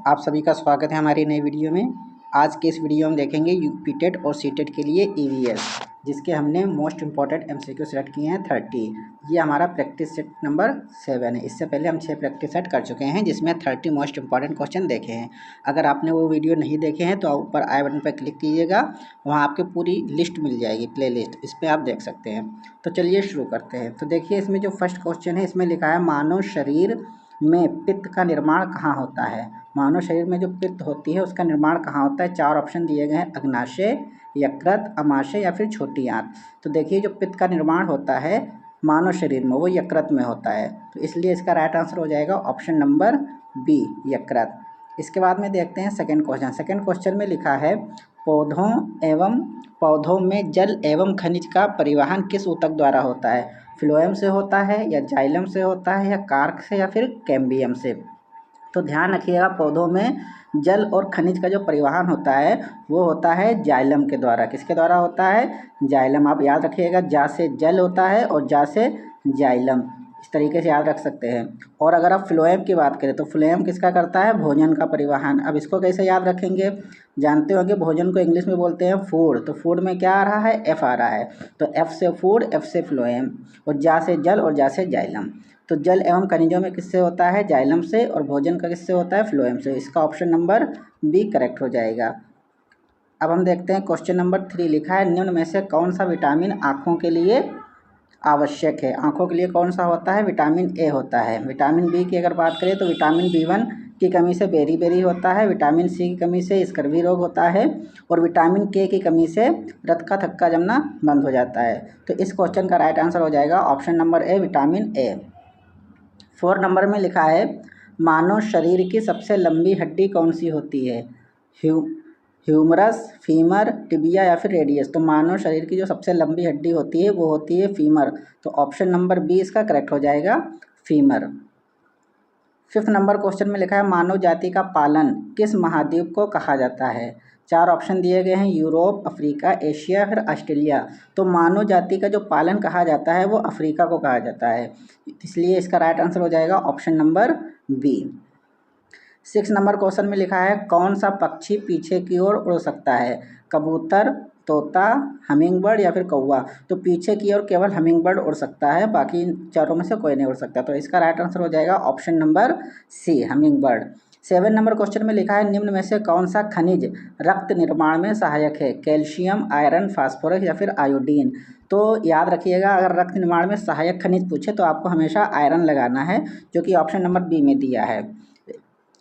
आप सभी का स्वागत है हमारी नई वीडियो में। आज के इस वीडियो में देखेंगे यूपी टेट और सी टेट के लिए ईवीएस, जिसके हमने मोस्ट इंपॉर्टेंट एमसीक्यू सेलेक्ट किए हैं 30। ये हमारा प्रैक्टिस सेट नंबर 7 है। इससे पहले हम 6 प्रैक्टिस सेट कर चुके हैं, जिसमें 30 मोस्ट इंपॉर्टेंट क्वेश्चन देखे हैं। अगर आपने वो वीडियो नहीं देखे हैं तो ऊपर आई बटन पर क्लिक कीजिएगा, वहाँ आपकी पूरी लिस्ट मिल जाएगी, प्ले लिस्ट, इस पर आप देख सकते हैं। तो चलिए शुरू करते हैं। तो देखिए, इसमें जो फर्स्ट क्वेश्चन है, इसमें लिखा है मानव शरीर में पित्त का निर्माण कहाँ होता है। मानव शरीर में जो पित्त होती है उसका निर्माण कहाँ होता है। 4 ऑप्शन दिए गए हैं, अग्नाशय, यकृत, अमाशय या फिर छोटी आंत। तो देखिए, जो पित्त का निर्माण होता है मानव शरीर में वो यकृत में होता है, तो इसलिए इसका राइट आंसर हो जाएगा ऑप्शन नंबर बी, यकृत। इसके बाद में देखते हैं सेकंड क्वेश्चन। सेकंड क्वेश्चन में लिखा है पौधों में जल एवं खनिज का परिवहन किस ऊतक द्वारा होता है। फ्लोएम से होता है या जाइलम से होता है या कार्क से या फिर कैम्बियम से। तो ध्यान रखिएगा, पौधों में जल और खनिज का जो परिवहन होता है वो होता है जाइलम के द्वारा। किसके द्वारा होता है? जाइलम। आप याद रखिएगा, जा से जल होता है और जा से जाइलम, इस तरीके से याद रख सकते हैं। और अगर आप फ्लोएम की बात करें तो फ्लोएम किसका करता है? भोजन का परिवहन। अब इसको कैसे याद रखेंगे? जानते होंगे भोजन को इंग्लिश में बोलते हैं फूड, तो फूड में क्या आ रहा है? एफ आ रहा है, तो एफ से फूड, एफ से फ्लोएम, और जा से जल और जा से जाइलम। तो जल एवं खनिजों में किससे होता है? जाइलम से, और भोजन का किससे होता है? फ्लोएम से। इसका ऑप्शन नंबर बी करेक्ट हो जाएगा। अब हम देखते हैं क्वेश्चन नंबर 3। लिखा है निम्न में से कौन सा विटामिन आँखों के लिए आवश्यक है। आँखों के लिए कौन सा होता है? विटामिन ए होता है। विटामिन बी की अगर बात करें तो विटामिन B1 की कमी से बेरी होता है, विटामिन सी की कमी से स्कर्वी रोग होता है, और विटामिन के की कमी से रक्त का थक्का जमना बंद हो जाता है। तो इस क्वेश्चन का राइट आंसर हो जाएगा option number A, vitamin A. 4 number में लिखा है मानव शरीर की सबसे लंबी हड्डी कौन सी होती है। ह्यूमरस, फीमर, टिबिया या फिर रेडियस। तो मानव शरीर की जो सबसे लंबी हड्डी होती है वो होती है फीमर। तो ऑप्शन नंबर बी इसका करेक्ट हो जाएगा, फीमर। 5th नंबर क्वेश्चन में लिखा है मानव जाति का पालन किस महाद्वीप को कहा जाता है। 4 ऑप्शन दिए गए हैं, यूरोप, अफ्रीका, एशिया फिर ऑस्ट्रेलिया। तो मानव जाति का जो पालन कहा जाता है वो अफ्रीका को कहा जाता है, इसलिए इसका राइट आंसर हो जाएगा option number B. 6 number question में लिखा है कौन सा पक्षी पीछे की ओर उड़ सकता है। कबूतर, तोता, हमिंग बर्ड या फिर कौवा। तो पीछे की ओर केवल हमिंग बर्ड उड़ सकता है, बाकी इन चारों में से कोई नहीं उड़ सकता। तो इसका राइट आंसर हो जाएगा option number C, hummingbird. 7 number question में लिखा है निम्न में से कौन सा खनिज रक्त निर्माण में सहायक है। कैल्शियम, आयरन, फास्फोरस या फिर आयोडीन। तो याद रखिएगा, अगर रक्त निर्माण में सहायक खनिज पूछे तो आपको हमेशा आयरन लगाना है, जो कि ऑप्शन नंबर बी में दिया है।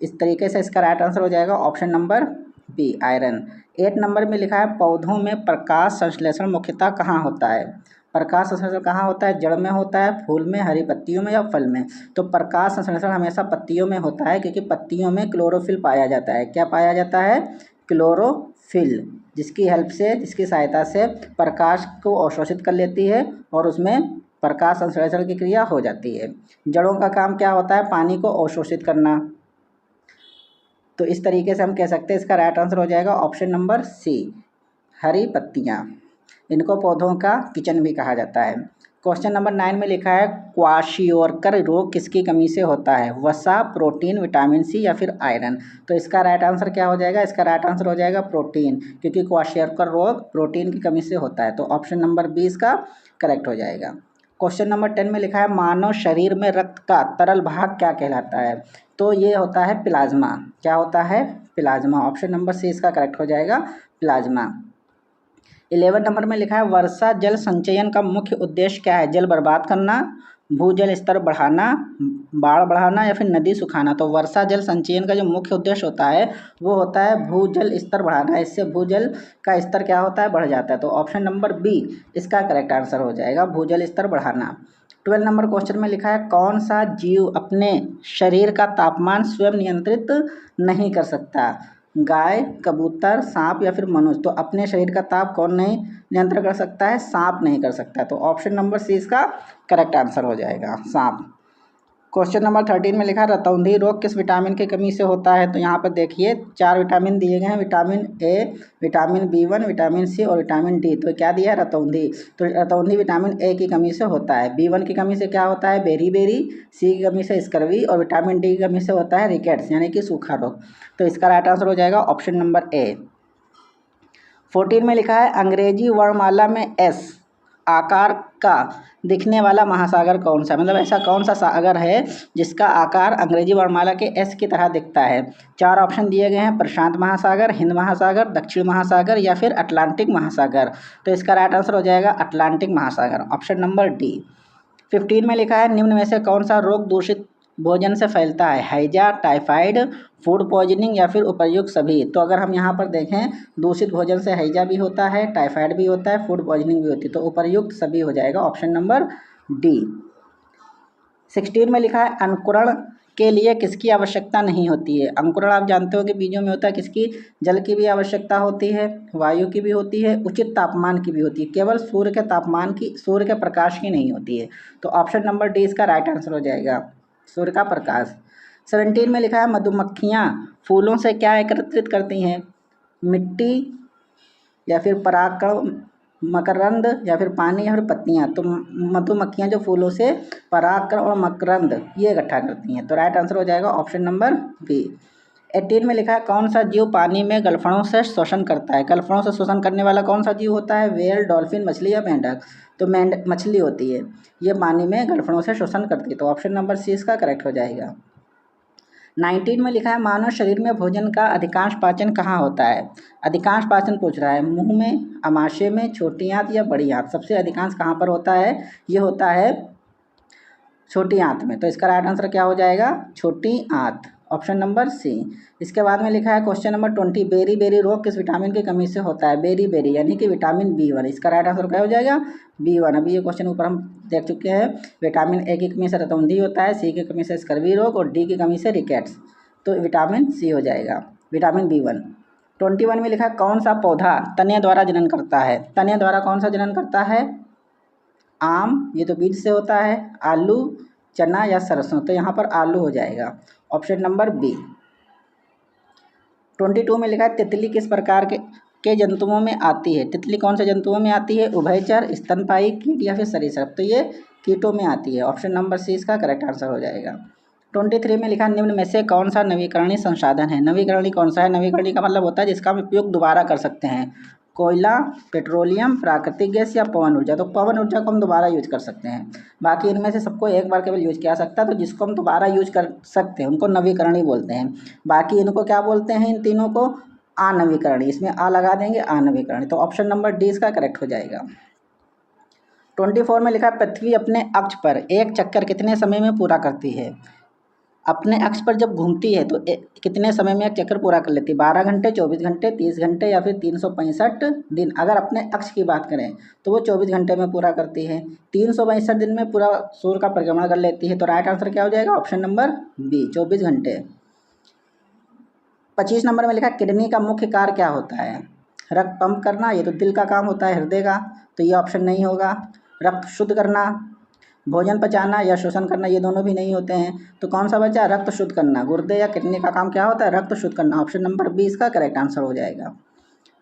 इस तरीके से इसका राइट आंसर हो जाएगा option number B, iron. 8 number में लिखा है पौधों में प्रकाश संश्लेषण मुख्यतः कहाँ होता है। प्रकाश संश्लेषण कहाँ होता है? जड़ में होता है, फूल में, हरी पत्तियों में या फल में। तो प्रकाश संश्लेषण हमेशा पत्तियों में होता है, क्योंकि पत्तियों में क्लोरोफिल पाया जाता है। क्या पाया जाता है? क्लोरोफिल, जिसकी हेल्प से, जिसकी सहायता से प्रकाश को अवशोषित कर लेती है और उसमें प्रकाश संश्लेषण की क्रिया हो जाती है। जड़ों का काम क्या होता है? पानी को अवशोषित करना। तो इस तरीके से हम कह सकते हैं इसका राइट आंसर हो जाएगा ऑप्शन नंबर सी, हरी पत्तियाँ। इनको पौधों का किचन भी कहा जाता है। क्वेश्चन नंबर 9 में लिखा है क्वाशियोरकर रोग किसकी कमी से होता है। वसा, प्रोटीन, विटामिन सी या फिर आयरन। तो इसका राइट आंसर क्या हो जाएगा? इसका राइट आंसर हो जाएगा प्रोटीन, क्योंकि क्वाशियोरकर रोग प्रोटीन की कमी से होता है। तो ऑप्शन नंबर बी इसका करेक्ट हो जाएगा। क्वेश्चन नंबर 10 में लिखा है मानव शरीर में रक्त का तरल भाग क्या कहलाता है। तो ये होता है प्लाज्मा। क्या होता है? प्लाज्मा। ऑप्शन नंबर सी इसका करेक्ट हो जाएगा, प्लाज्मा। 11 नंबर में लिखा है वर्षा जल संचयन का मुख्य उद्देश्य क्या है। जल बर्बाद करना, भूजल स्तर बढ़ाना, बाढ़ बढ़ाना या फिर नदी सुखाना। तो वर्षा जल संचयन का जो मुख्य उद्देश्य होता है वो होता है भूजल स्तर बढ़ाना। इससे भूजल का स्तर क्या होता है? बढ़ जाता है। तो ऑप्शन नंबर बी इसका करेक्ट आंसर हो जाएगा, भूजल स्तर बढ़ाना। 12 नंबर क्वेश्चन में लिखा है कौन सा जीव अपने शरीर का तापमान स्वयं नियंत्रित नहीं कर सकता। गाय, कबूतर, सांप या फिर मनुष्य। तो अपने शरीर का ताप कौन नहीं नियंत्रण कर सकता है? सांप नहीं कर सकता। तो ऑप्शन नंबर सी इसका करेक्ट आंसर हो जाएगा, सांप। क्वेश्चन नंबर 13 में लिखा है रतौंधी रोग किस विटामिन की कमी से होता है। तो यहाँ पर देखिए 4 विटामिन दिए गए हैं, vitamin A, vitamin B1, vitamin C और विटामिन डी। तो क्या दिया है? रतौंधी। तो रतौंधी विटामिन ए की कमी से होता है। B1 की कमी से क्या होता है? बेरी, सी की कमी से स्कर्वी और विटामिन डी की कमी से होता है रिकेट्स यानी कि सूखा रोग। तो इसका राइट आंसर हो जाएगा ऑप्शन नंबर ए। 14 में लिखा है अंग्रेजी वर्णमाला में एस आकार का दिखने वाला महासागर कौन सा, मतलब ऐसा कौन सा सागर है जिसका आकार अंग्रेजी वर्णमाला के एस की तरह दिखता है। 4 ऑप्शन दिए गए हैं, प्रशांत महासागर, हिंद महासागर, दक्षिण महासागर या फिर अटलांटिक महासागर। तो इसका राइट आंसर हो जाएगा अटलांटिक महासागर, ऑप्शन नंबर डी। 15 में लिखा है निम्न में से कौन सा रोग दूषित भोजन से फैलता है। हैजा, टाइफाइड, फूड पॉइजनिंग या फिर उपर्युक्त सभी। तो अगर हम यहाँ पर देखें दूषित भोजन से हैजा भी होता है, टाइफाइड भी होता है, फूड पॉइजनिंग भी होती है। तो उपर्युक्त सभी हो जाएगा, ऑप्शन नंबर डी। 16 में लिखा है अंकुरण के लिए किसकी आवश्यकता नहीं होती है। अंकुरण आप जानते हो कि बीजों में होता है किसकी? जल की भी आवश्यकता होती है, वायु की भी होती है, उचित तापमान की भी होती है, केवल सूर्य के तापमान की, सूर्य के प्रकाश की नहीं होती है। तो ऑप्शन नंबर डी इसका राइट आंसर हो जाएगा, सूर्य का प्रकाश। 17 में लिखा है मधुमक्खियाँ फूलों से क्या एकत्रित करती हैं। मिट्टी या फिर परागकण, मकरंद या फिर पानी या फिर पत्तियाँ। तो मधुमक्खियाँ जो फूलों से परागकण और मकरंद ये इकट्ठा करती हैं। तो राइट आंसर हो जाएगा ऑप्शन नंबर बी। 18 में लिखा है कौन सा जीव पानी में गलफड़ों से शोषण करता है। गलफड़ों से शोषण करने वाला कौन सा जीव होता है? व्हेल, डॉल्फिन, मछली या मेंढक। तो मछली होती है, ये पानी में गलफड़ों से शोषण करती है। तो ऑप्शन नंबर सी इसका करेक्ट हो जाएगा। 19 में लिखा है मानव शरीर में भोजन का अधिकांश पाचन कहाँ होता है। अधिकांश पाचन पूछ रहा है, मुंह में, अमाशय में, छोटी आंत या बड़ी आंत। सबसे अधिकांश कहाँ पर होता है? ये होता है छोटी आंत में। तो इसका राइट आंसर क्या हो जाएगा? छोटी आंत, ऑप्शन नंबर सी। इसके बाद में लिखा है क्वेश्चन नंबर 20 बेरी रोग किस विटामिन की कमी से होता है। बेरी यानी कि विटामिन B1। इसका राइट आंसर क्या हो जाएगा? B1। अभी ये क्वेश्चन ऊपर हम देख चुके हैं। विटामिन ए की कमी से रतौंधी होता है, सी की कमी से स्कर्वी रोग और डी की कमी से रिकेट्स। तो विटामिन सी हो जाएगा, विटामिन B1। 21 में लिखा है कौन सा पौधा तने द्वारा जनन करता है। तने द्वारा कौन सा जनन करता है? आम, ये तो बीज से होता है, आलू, चना या सरसों। तो यहाँ पर आलू हो जाएगा, ऑप्शन नंबर बी। 22 में लिखा है तितली किस प्रकार के जंतुओं में आती है। तितली कौन से जंतुओं में आती है? उभयचर, स्तनपायी, कीट या फिर सरीसृप। तो ये कीटों में आती है, ऑप्शन नंबर सी इसका करेक्ट आंसर हो जाएगा। 23 में लिखा निम्न में से कौन सा नवीकरणीय संसाधन है। नवीकरणीय कौन सा है? नवीकरणीय का मतलब होता है जिसका हम उपयोग दोबारा कर सकते हैं। कोयला, पेट्रोलियम, प्राकृतिक गैस या पवन ऊर्जा। तो पवन ऊर्जा को हम दोबारा यूज कर सकते हैं। बाकी इनमें से सबको एक बार केवल यूज किया जा सकता है। तो जिसको हम दोबारा यूज कर सकते हैं उनको नवीकरणीय बोलते हैं। बाकी इनको क्या बोलते हैं? इन तीनों को अनवीकरणीय। इसमें आ लगा देंगे, अनवीकरणीय। तो ऑप्शन नंबर डी इसका करेक्ट हो जाएगा। 24 में लिखा पृथ्वी अपने अक्ष पर एक चक्कर कितने समय में पूरा करती है। अपने अक्ष पर जब घूमती है तो कितने समय में एक चक्कर पूरा कर लेती है। 12 घंटे, 24 घंटे, 30 घंटे या फिर 365 दिन। अगर अपने अक्ष की बात करें तो वो 24 घंटे में पूरा करती है। 365 दिन में पूरा सूर्य का परिक्रमा कर लेती है। तो राइट आंसर क्या हो जाएगा? ऑप्शन नंबर बी, 24 घंटे। 25 नंबर में लिखा किडनी का मुख्य कार्य क्या होता है। रक्त पंप करना, ये तो दिल का काम होता है, हृदय का। तो ये ऑप्शन नहीं होगा। रक्त शुद्ध करना, भोजन पचाना या शोषण करना, ये दोनों भी नहीं होते हैं। तो कौन सा बचा? रक्त शुद्ध करना। गुर्दे या किडनी का काम क्या होता है? रक्त शुद्ध करना, ऑप्शन नंबर बी इसका करेक्ट आंसर हो जाएगा।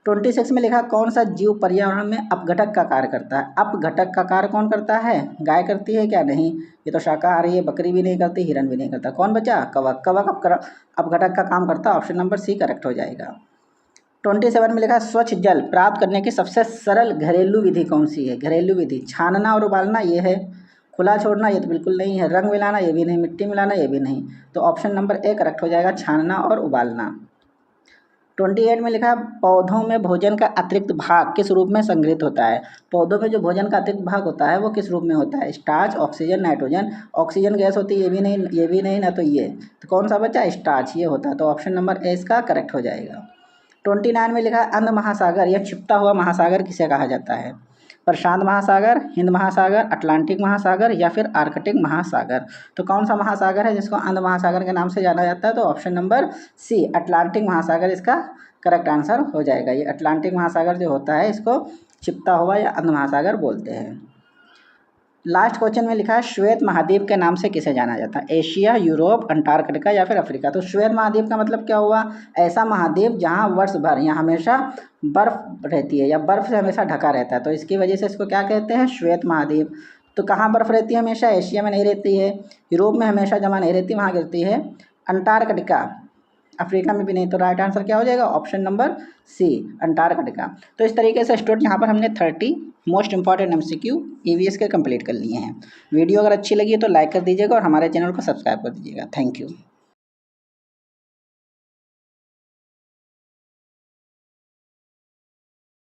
26 में लिखा कौन सा जीव पर्यावरण में अपघटक का कार्य करता है। अपघटक का कार्य कौन करता है? गाय करती है क्या? नहीं, ये तो शाकाहारी है। बकरी भी नहीं करती, हिरन भी नहीं करता। कौन बचा? कवक। कवक अपघटक का काम करता है, ऑप्शन नंबर सी करेक्ट हो जाएगा। 27 में लिखा स्वच्छ जल प्राप्त करने की सबसे सरल घरेलू विधि कौन सी है। घरेलू विधि छानना और उबालना ये है, खुला छोड़ना ये तो बिल्कुल नहीं है, रंग मिलाना ये भी नहीं, मिट्टी मिलाना ये भी नहीं। तो ऑप्शन नंबर ए करेक्ट हो जाएगा, छानना और उबालना। 28 में लिखा पौधों में भोजन का अतिरिक्त भाग किस रूप में संग्रहित होता है। पौधों में जो भोजन का अतिरिक्त भाग होता है वो किस रूप में होता है। Starch, oxygen, nitrogen. Oxygen gas होती है, ये भी नहीं, ये भी नहीं ना। तो ये तो कौन सा बचा? स्टार्च, ये होता है। तो ऑप्शन नंबर ए इसका करेक्ट हो जाएगा। 29 में लिखा अंध महासागर या छिपता हुआ महासागर किसे कहा जाता है। प्रशांत महासागर, हिंद महासागर, अटलांटिक महासागर या फिर आर्कटिक महासागर। तो कौन सा महासागर है जिसको अंध महासागर के नाम से जाना जाता है। तो ऑप्शन नंबर सी अटलांटिक महासागर इसका करेक्ट आंसर हो जाएगा। ये अटलांटिक महासागर जो होता है इसको छिपता हुआ या अंध महासागर बोलते हैं। लास्ट क्वेश्चन में लिखा है श्वेत महाद्वीप के नाम से किसे जाना जाता है? एशिया, यूरोप, अंटार्कटिका या फिर अफ्रीका। तो श्वेत महाद्वीप का मतलब क्या हुआ? ऐसा महाद्वीप जहाँ वर्ष भर यहाँ हमेशा बर्फ रहती है या बर्फ से हमेशा ढका रहता है, तो इसकी वजह से इसको क्या कहते हैं? श्वेत महाद्वीप। तो कहाँ बर्फ रहती है हमेशा? एशिया में नहीं रहती है, यूरोप में हमेशा जमा नहीं रहती, वहाँ गिरती है। अंटार्कटिका, अफ्रीका में भी नहीं। तो राइट आंसर क्या हो जाएगा? Option number C, Antarctica. तो इस तरीके से स्टूडेंट यहाँ पर हमने 30 मोस्ट इंपॉर्टेंट MCQ EVS के कंप्लीट कर लिए हैं। वीडियो अगर अच्छी लगी है तो लाइक कर दीजिएगा और हमारे चैनल को सब्सक्राइब कर दीजिएगा। Thank you.